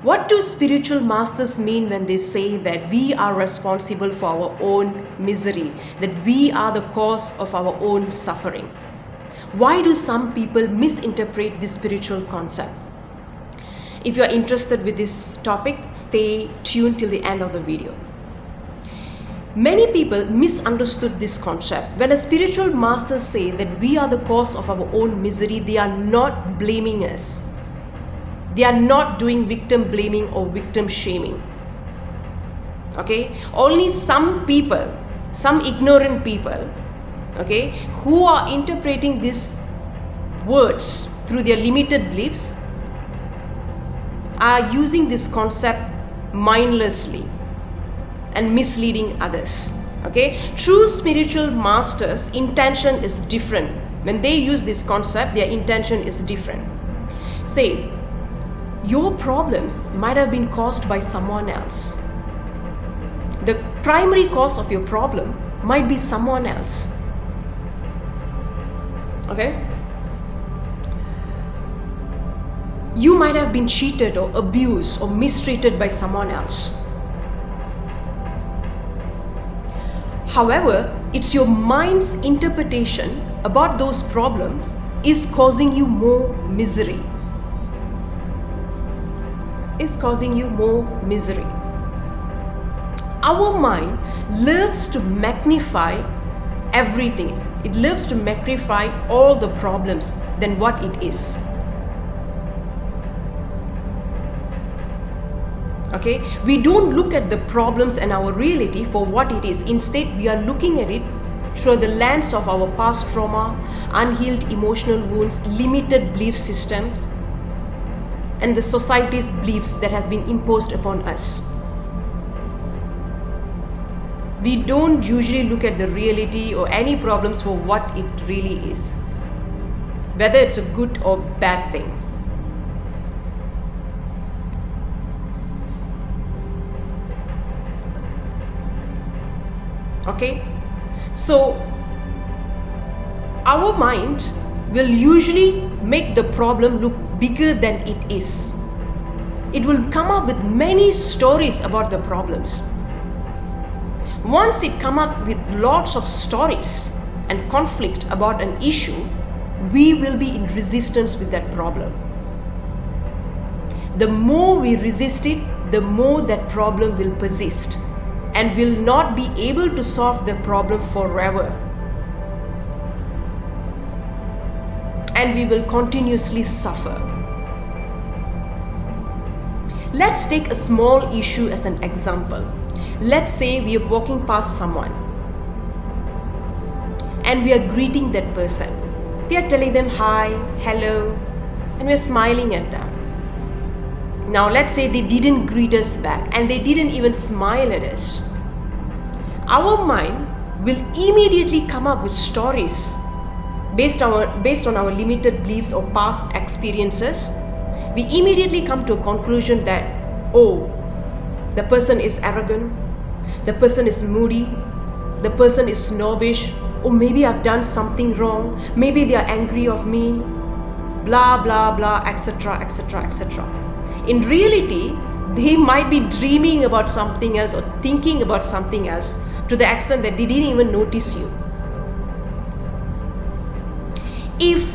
What do spiritual masters mean when they say that we are responsible for our own misery, that we are the cause of our own suffering? Why do some people misinterpret this spiritual concept? If you are interested with this topic, stay tuned till the end of the video. Many people misunderstood this concept. When a spiritual master say that we are the cause of our own misery, they are not blaming us. They are not doing victim blaming or victim shaming. Okay? Only some people, some ignorant people, okay, who are interpreting these words through their limited beliefs are using this concept mindlessly and misleading others. Okay? True spiritual masters' intention is different. When they use this concept, their intention is different. Say, your problems might have been caused by someone else. The primary cause of your problem might be someone else. Okay? You might have been cheated or abused or mistreated by someone else. However, it's your mind's interpretation about those problems is causing you more misery. Is causing you more misery. Our mind loves to magnify everything. It loves to magnify all the problems than what it is. Okay? We don't look at the problems and our reality for what it is. Instead, we are looking at it through the lens of our past trauma, unhealed emotional wounds, limited belief systems, and the society's beliefs that has been imposed upon us. We don't usually look at the reality or any problems for what it really is, whether it's a good or bad thing. Okay? So, our mind will usually make the problem look bigger than it is. It will come up with many stories about the problems. Once it comes up with lots of stories and conflict about an issue, we will be in resistance with that problem. The more we resist it, the more that problem will persist and will not be able to solve the problem forever. And we will continuously suffer. Let's take a small issue as an example. Let's say we are walking past someone and we are greeting that person. We are telling them hi, hello, and we are smiling at them. Now let's say they didn't greet us back and they didn't even smile at us. Our mind will immediately come up with stories based on our limited beliefs or past experiences. We immediately come to a conclusion that, oh, the person is arrogant, the person is moody, the person is snobbish, or maybe I've done something wrong, maybe they are angry of me, blah, blah, blah, etc., etc., etc. In reality, they might be dreaming about something else or thinking about something else to the extent that they didn't even notice you. If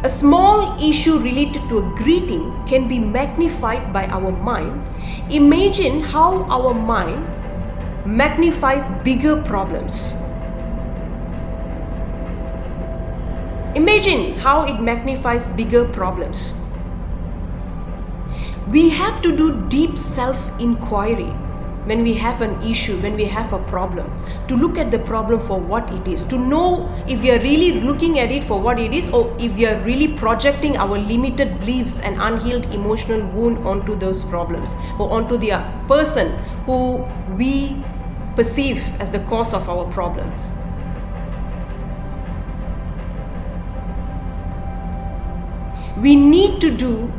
a small issue related to a greeting can be magnified by our mind, imagine how our mind magnifies bigger problems. Imagine how it magnifies bigger problems. We have to do deep self-inquiry when we have an issue, when we have a problem, to look at the problem for what it is, to know if we are really looking at it for what it is or if we are really projecting our limited beliefs and unhealed emotional wound onto those problems or onto the person who we perceive as the cause of our problems. We need to do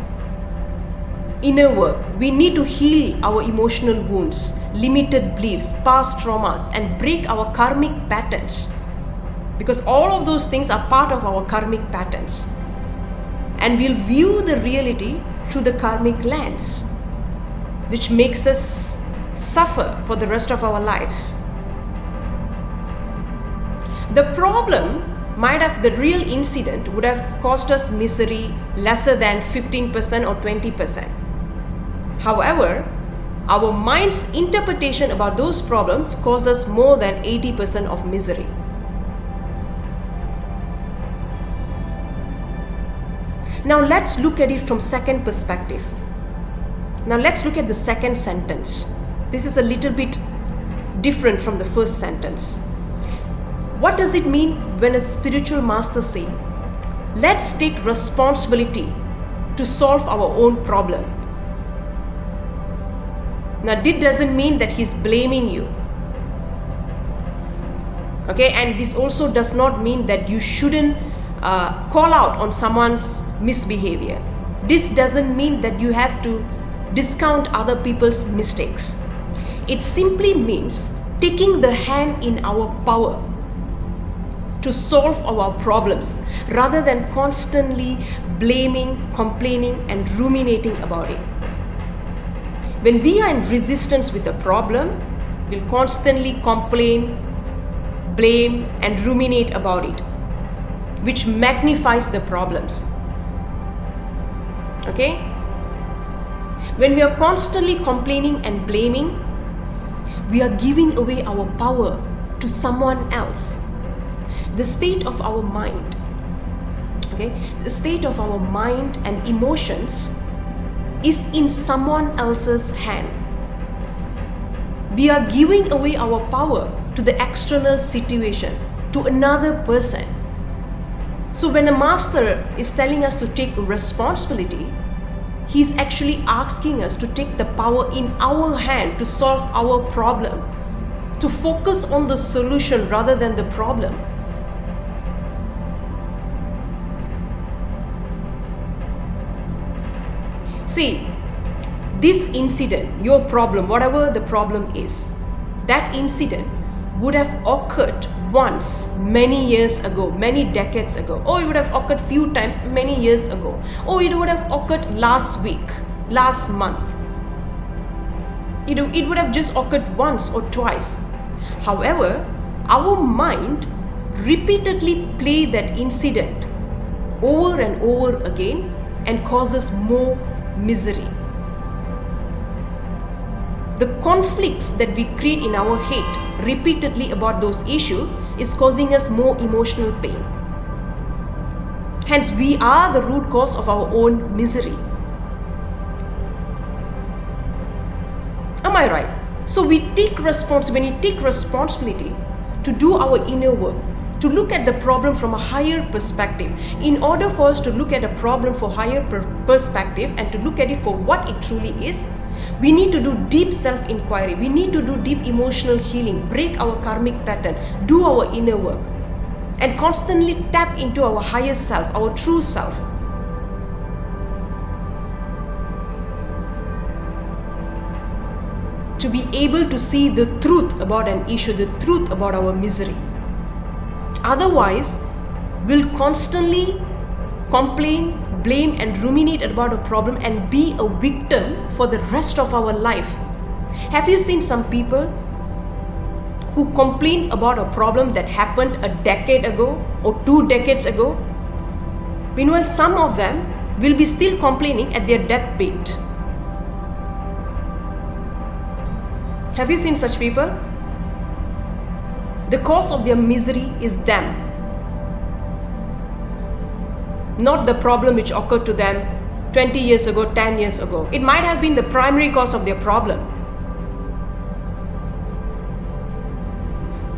inner work. We need to heal our emotional wounds, limited beliefs, past traumas, and break our karmic patterns. Because all of those things are part of our karmic patterns. and we'll view the reality through the karmic lens, which makes us suffer for the rest of our lives. The problem the real incident would have caused us misery lesser than 15% or 20%. However, our mind's interpretation about those problems causes more than 80% of misery. Now let's look at it from second perspective. Now let's look at the second sentence. This is a little bit different from the first sentence. What does it mean when a spiritual master says, let's take responsibility to solve our own problem? Now, this doesn't mean that he's blaming you. Okay, and this also does not mean that you shouldn't call out on someone's misbehavior. This doesn't mean that you have to discount other people's mistakes. It simply means taking the hand in our power to solve our problems rather than constantly blaming, complaining, and ruminating about it. When we are in resistance with a problem, we'll constantly complain, blame, and ruminate about it, which magnifies the problems. Okay? When we are constantly complaining and blaming, we are giving away our power to someone else. The state of our mind, okay, the state of our mind and emotions is in someone else's hand. We are giving away our power to the external situation, to another person. So when a master is telling us to take responsibility, he's actually asking us to take the power in our hand to solve our problem, to focus on the solution rather than the problem. See, this incident, your problem, whatever the problem is, that incident would have occurred once many years ago, many decades ago, or it would have occurred few times many years ago, or it would have occurred last week, last month. It would have just occurred once or twice. However, our mind repeatedly play that incident over and over again and causes more misery. The conflicts that we create in our head repeatedly about those issues is causing us more emotional pain. Hence, we are the root cause of our own misery. Am I right? So when you take responsibility to do our inner work, to look at the problem from a higher perspective. In order for us to look at a problem for higher perspective and to look at it for what it truly is, we need to do deep self-inquiry. We need to do deep emotional healing, break our karmic pattern, do our inner work, and constantly tap into our higher self, our true self. To be able to see the truth about an issue, the truth about our misery. Otherwise, we'll constantly complain, blame, and ruminate about a problem and be a victim for the rest of our life. Have you seen some people who complain about a problem that happened a decade ago or 2 decades ago? Meanwhile, some of them will be still complaining at their deathbed. Have you seen such people? The cause of their misery is them, not the problem which occurred to them 20 years ago, 10 years ago. It might have been the primary cause of their problem.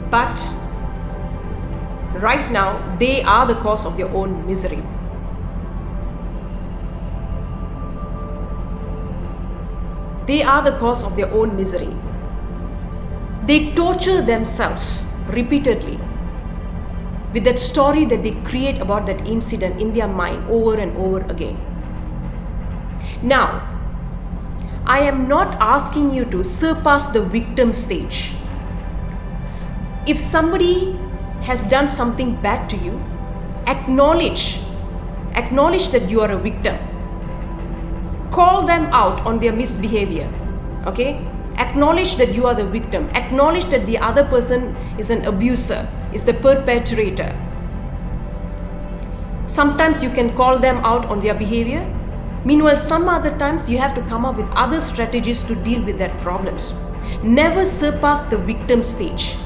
But right now, they are the cause of their own misery. They are the cause of their own misery. They torture themselves repeatedly with that story that they create about that incident in their mind over and over again. Now, I am not asking you to surpass the victim stage. If somebody has done something bad to you, acknowledge Acknowledge that you are a victim. Call them out on their misbehavior. Okay? Acknowledge that you are the victim. Acknowledge that the other person is an abuser, is the perpetrator. Sometimes you can call them out on their behavior. Meanwhile, some other times you have to come up with other strategies to deal with that problems. Never surpass the victim stage.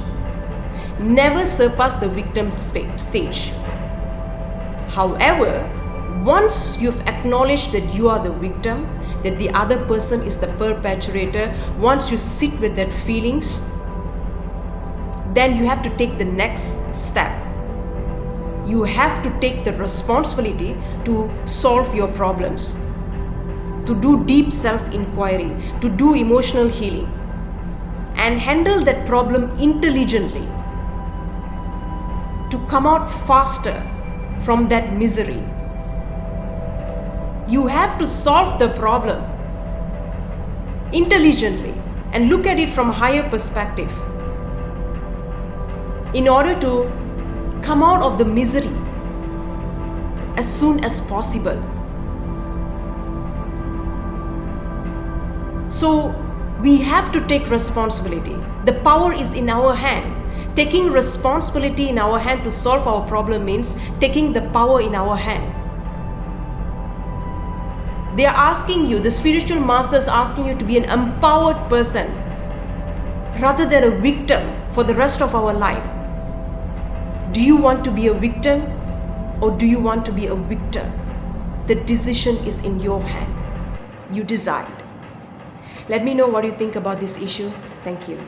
Never surpass the victim stage. However, once you've acknowledged that you are the victim, that the other person is the perpetrator, once you sit with that feelings, then you have to take the next step. You have to take the responsibility to solve your problems, to do deep self-inquiry, to do emotional healing, and handle that problem intelligently, to come out faster from that misery. You have to solve the problem intelligently and look at it from a higher perspective in order to come out of the misery as soon as possible. So we have to take responsibility. The power is in our hand. Taking responsibility in our hand to solve our problem means taking the power in our hand. They are asking you, the spiritual masters asking you to be an empowered person rather than a victim for the rest of our life. Do you want to be a victim or do you want to be a victor? The decision is in your hand. You decide. Let me know what you think about this issue. Thank you.